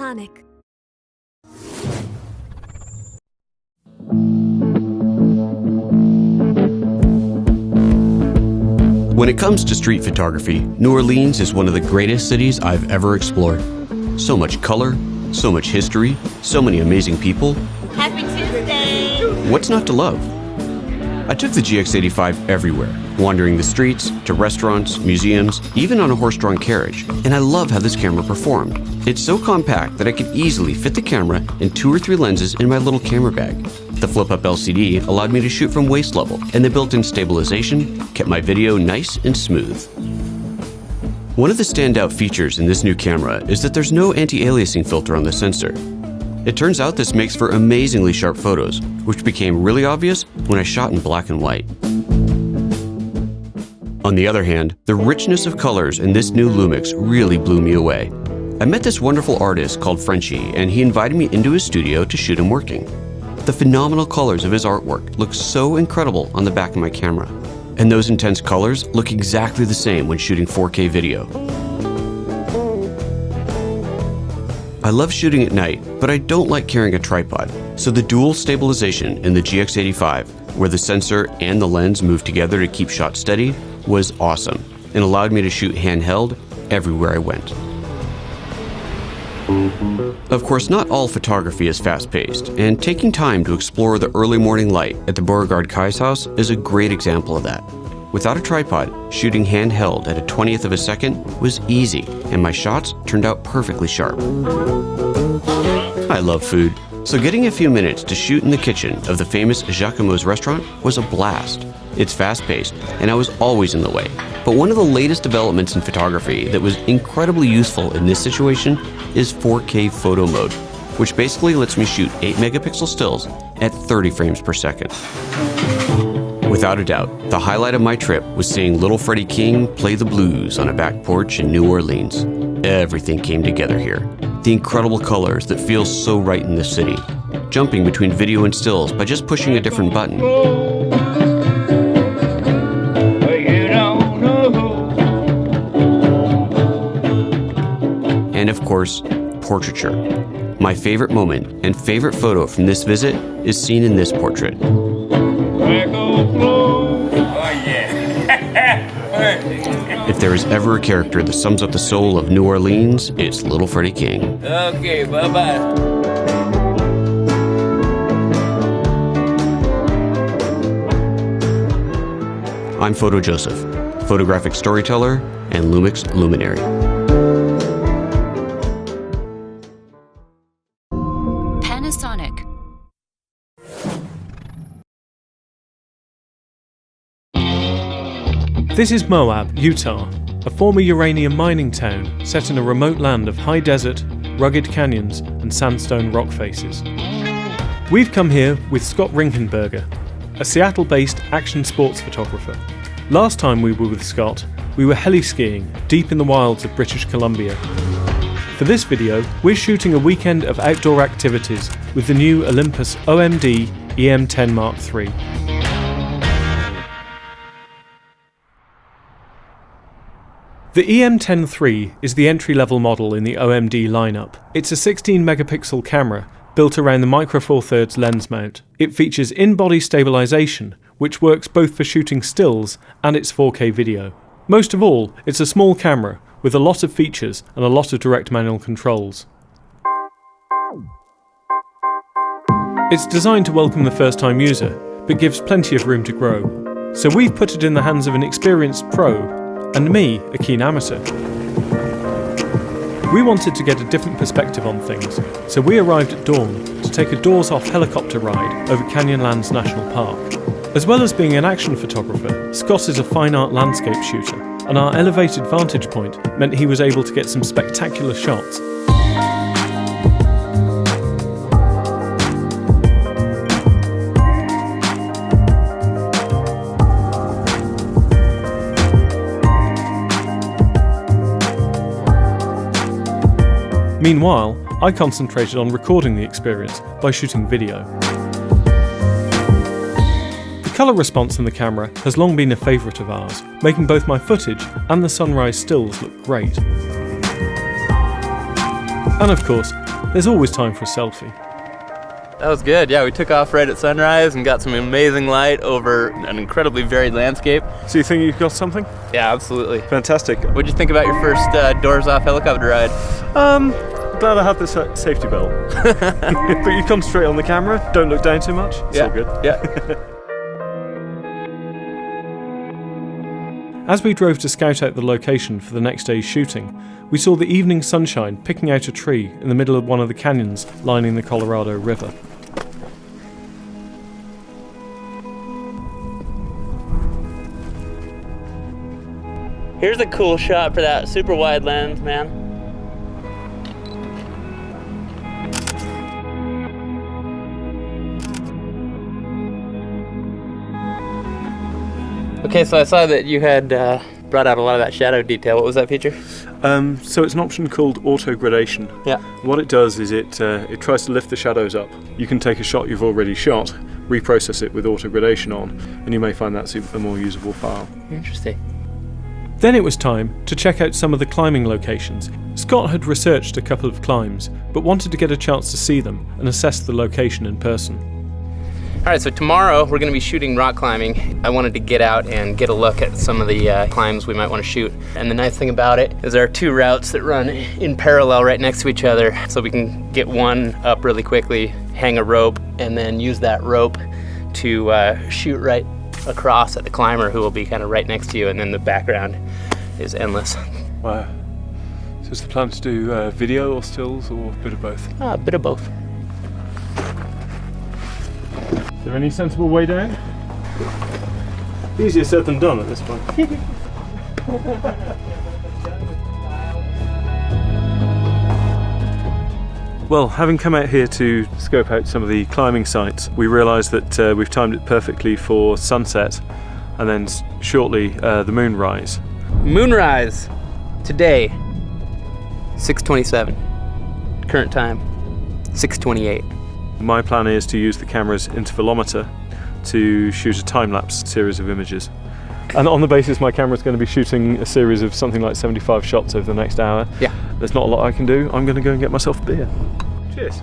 Panasonic. When it comes to street photography, New Orleans is one of the greatest cities I've ever explored. So much color, so much history, so many amazing people. Happy Tuesday! What's not to love? I took the GX85 everywhere, wandering the streets, to restaurants, museums, even on a horse-drawn carriage, and I love how this camera performed. It's so compact that I could easily fit the camera and 2 or 3 lenses in my little camera bag. The flip-up LCD allowed me to shoot from waist level, and the built-in stabilization kept my video nice and smooth. One of the standout features in this new camera is that there's no anti-aliasing filter on the sensor. It turns out this makes for amazingly sharp photos, which became really obvious when I shot in black and white. On the other hand, the richness of colors in this new LUMIX really blew me away. I met this wonderful artist called Frenchie, and he invited me into his studio to shoot him working. The phenomenal colors of his artwork look so incredible on the back of my camera, and those intense colors look exactly the same when shooting 4K video. I love shooting at night, but I don't like carrying a tripod, so the dual stabilization in the GX85, where the sensor and the lens move together to keep shots steady, was awesome and allowed me to shoot handheld everywhere I went. Of course, not all photography is fast-paced, and taking time to explore the early morning light at the Beauregard Kai's house is a great example of that. Without a tripod, shooting handheld at a 20th of a second was easy, and my shots turned out perfectly sharp. I love food, so getting a few minutes to shoot in the kitchen of the famous Jacquemus restaurant was a blast. It's fast-paced, and I was always in the way. But one of the latest developments in photography that was incredibly useful in this situation is 4K photo mode, which basically lets me shoot 8 megapixel stills at 30 frames per second. Without a doubt, the highlight of my trip was seeing little Freddie King play the blues on a back porch in New Orleans. Everything came together here. The incredible colors that feel so right in this city, jumping between video and stills by just pushing a different button. And of course, portraiture. My favorite moment and favorite photo from this visit is seen in this portrait. If there is ever a character that sums up the soul of New Orleans, it's little Freddie King. Okay, bye-bye. I'm Photo Joseph, photographic storyteller and LUMIX luminary. Panasonic. This is Moab, Utah, a former uranium mining town set in a remote land of high desert, rugged canyons, and sandstone rock faces. We've come here with Scott Rinkenberger, a Seattle-based action sports photographer. Last time we were with Scott, we were heli-skiing deep in the wilds of British Columbia. For this video, we're shooting a weekend of outdoor activities with the new Olympus OMD EM10 Mark III. The EM10 III is the entry-level model in the OMD lineup. It's a 16 megapixel camera built around the Micro Four Thirds lens mount. It features in-body stabilization, which works both for shooting stills and its 4K video. Most of all, it's a small camera with a lot of features and a lot of direct manual controls. It's designed to welcome the first-time user, but gives plenty of room to grow. So we've put it in the hands of an experienced pro, and me, a keen amateur. We wanted to get a different perspective on things, so we arrived at dawn to take a doors-off helicopter ride over Canyonlands National Park. As well as being an action photographer, Scott is a fine art landscape shooter, and our elevated vantage point meant he was able to get some spectacular shots. Meanwhile, I concentrated on recording the experience by shooting video. The colour response in the camera has long been a favourite of ours, making both my footage and the sunrise stills look great. And of course, there's always time for a selfie. That was good, yeah, we took off right at sunrise and got some amazing light over an incredibly varied landscape. So you think you've got something? Yeah, absolutely. Fantastic. What'd you think about your first doors-off helicopter ride? Glad I have this safety belt. But you concentrate on the camera, don't look down too much, it's all good. Yeah. As we drove to scout out the location for the next day's shooting, we saw the evening sunshine picking out a tree in the middle of one of the canyons lining the Colorado River. Here's a cool shot for that super wide lens, man. Okay, so I saw that you had brought out a lot of that shadow detail. What was that feature? So it's an option called auto gradation. Yeah. What it does is it tries to lift the shadows up. You can take a shot you've already shot, reprocess it with auto gradation on, and you may find that a more usable file. Interesting. Then it was time to check out some of the climbing locations. Scott had researched a couple of climbs, but wanted to get a chance to see them and assess the location in person. All right, so tomorrow we're going to be shooting rock climbing. I wanted to get out and get a look at some of the climbs we might want to shoot. And the nice thing about it is there are two routes that run in parallel right next to each other, so we can get one up really quickly, hang a rope, and then use that rope to shoot right across at the climber who will be kind of right next to you, and then the background is endless. Wow. So is the plan to do video or stills or a bit of both? A bit of both. Is there any sensible way down? Easier said than done at this point. Well, having come out here to scope out some of the climbing sites, we realised that we've timed it perfectly for sunset and then shortly the moonrise. Moonrise today, 6:27. Current time, 6:28. My plan is to use the camera's intervalometer to shoot a time-lapse series of images. And on the basis my camera's going to be shooting a series of something like 75 shots over the next hour. Yeah. There's not a lot I can do. I'm going to go and get myself a beer. Cheers.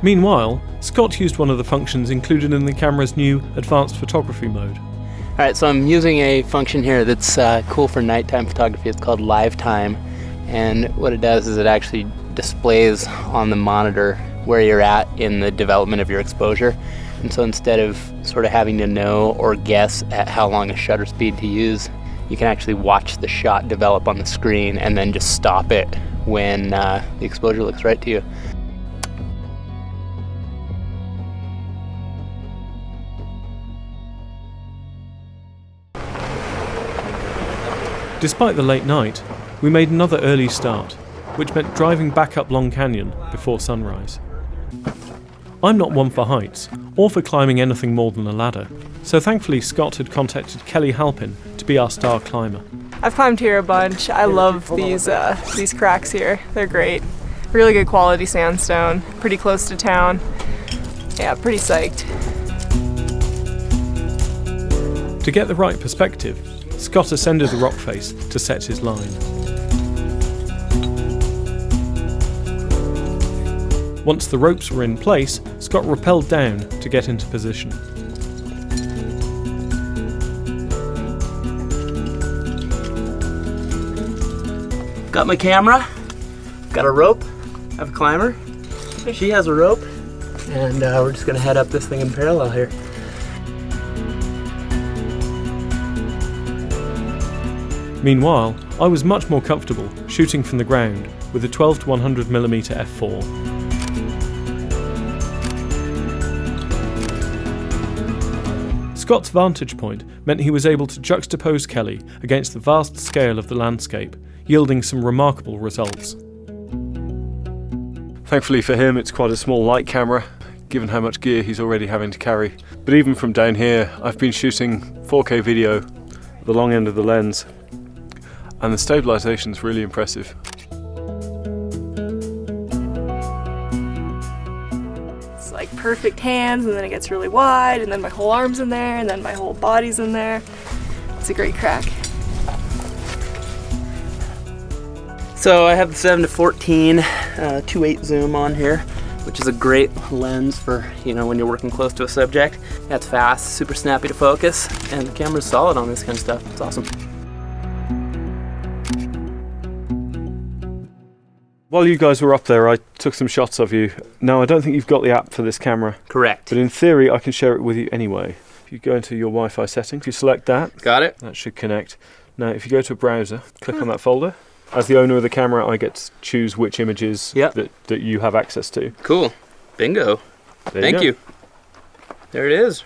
Meanwhile, Scott used one of the functions included in the camera's new advanced photography mode. All right, so I'm using a function here that's cool for nighttime photography. It's called Live Time, and what it does is it actually displays on the monitor where you're at in the development of your exposure. And so instead of sort of having to know or guess at how long a shutter speed to use, you can actually watch the shot develop on the screen and then just stop it when the exposure looks right to you. Despite the late night, we made another early start, which meant driving back up Long Canyon before sunrise. I'm not one for heights, or for climbing anything more than a ladder, so thankfully Scott had contacted Kelly Halpin to be our star climber. I've climbed here a bunch. I love these cracks here. They're great. Really good quality sandstone, pretty close to town. Yeah, pretty psyched. To get the right perspective, Scott ascended the rock face to set his line. Once the ropes were in place, Scott rappelled down to get into position. Got my camera, got a rope, I have a climber, she has a rope, and we're just gonna head up this thing in parallel here. Meanwhile, I was much more comfortable shooting from the ground with a 12 to 100mm f4. Scott's vantage point meant he was able to juxtapose Kelly against the vast scale of the landscape, yielding some remarkable results. Thankfully for him, it's quite a small light camera, given how much gear he's already having to carry. But even from down here, I've been shooting 4K video at the long end of the lens, and the stabilisation's really impressive. It's like perfect hands, and then it gets really wide, and then my whole arm's in there, and then my whole body's in there. It's a great crack. So I have the 7-14 2.8 zoom on here, which is a great lens for, you know, when you're working close to a subject. That's fast, super snappy to focus, and the camera's solid on this kind of stuff. It's awesome. While you guys were up there, I took some shots of you. Now, I don't think you've got the app for this camera. Correct. But in theory, I can share it with you anyway. If you go into your Wi-Fi settings, you select that. Got it. That should connect. Now, if you go to a browser, click on that folder. As the owner of the camera, I get to choose which images that you have access to. Cool. Bingo. Thank you. There it is.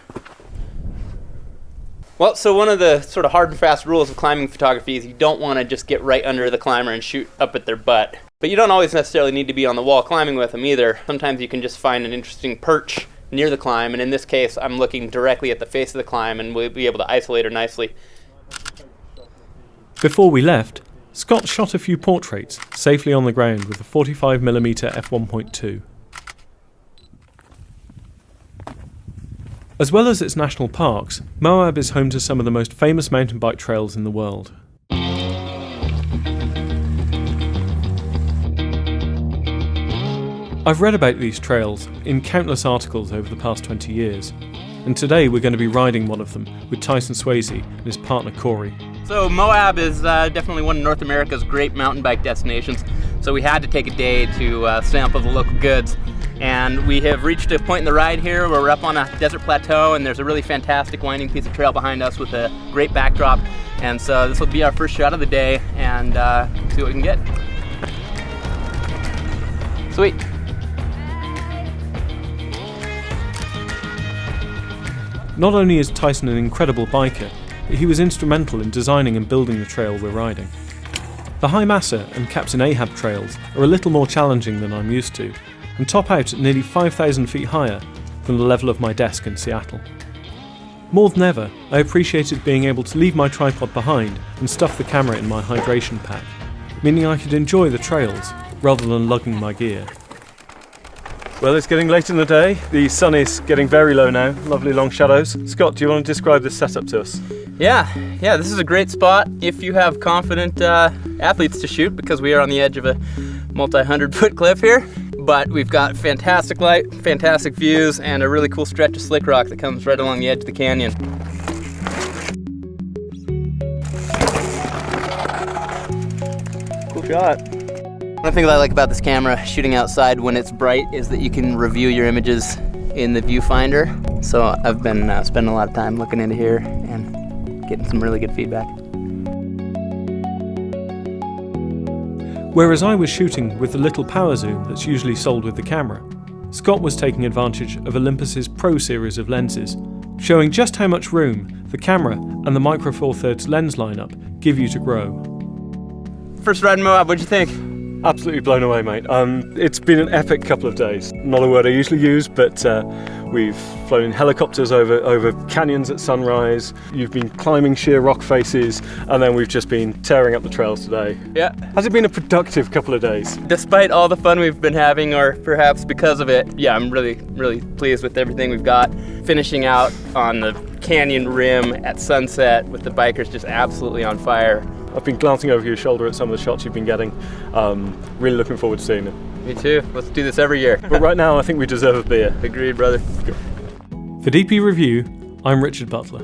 Well, so one of the sort of hard and fast rules of climbing photography is you don't want to just get right under the climber and shoot up at their butt. But you don't always necessarily need to be on the wall climbing with them either. Sometimes you can just find an interesting perch near the climb, and in this case, I'm looking directly at the face of the climb, and we'll be able to isolate her nicely. Before we left, Scott shot a few portraits safely on the ground with a 45mm f1.2. As well as its national parks, Moab is home to some of the most famous mountain bike trails in the world. I've read about these trails in countless articles over the past 20 years, and today we're going to be riding one of them with Tyson Swayze and his partner Corey. So Moab is definitely one of North America's great mountain bike destinations, so we had to take a day to sample the local goods. And we have reached a point in the ride here where we're up on a desert plateau, and there's a really fantastic winding piece of trail behind us with a great backdrop. And so this will be our first shot of the day, and see what we can get. Sweet. Not only is Tyson an incredible biker, but he was instrumental in designing and building the trail we're riding. The High Massa and Captain Ahab trails are a little more challenging than I'm used to, and top out at nearly 5,000 feet higher than the level of my desk in Seattle. More than ever, I appreciated being able to leave my tripod behind and stuff the camera in my hydration pack, meaning I could enjoy the trails rather than lugging my gear. Well, it's getting late in the day. The sun is getting very low now. Lovely long shadows. Scott, do you want to describe this setup to us? Yeah, this is a great spot if you have confident athletes to shoot, because we are on the edge of a multi-100-foot cliff here. But we've got fantastic light, fantastic views, and a really cool stretch of slick rock that comes right along the edge of the canyon. Cool shot. One thing that I like about this camera, shooting outside when it's bright, is that you can review your images in the viewfinder. So I've been spending a lot of time looking into here and getting some really good feedback. Whereas I was shooting with the little power zoom that's usually sold with the camera, Scott was taking advantage of Olympus's Pro series of lenses, showing just how much room the camera and the Micro Four Thirds lens lineup give you to grow. First ride in Moab, what'd you think? Absolutely blown away, mate. It's been an epic couple of days. Not a word I usually use, but we've flown in helicopters over canyons at sunrise. You've been climbing sheer rock faces, and then we've just been tearing up the trails today. Yeah. Has it been a productive couple of days? Despite all the fun we've been having, or perhaps because of it, yeah, I'm really, really pleased with everything we've got. Finishing out on the canyon rim at sunset with the bikers just absolutely on fire. I've been glancing over your shoulder at some of the shots you've been getting. Really looking forward to seeing them. Me too. Let's do this every year. But right now, I think we deserve a beer. Agreed, brother. For DP Review, I'm Richard Butler.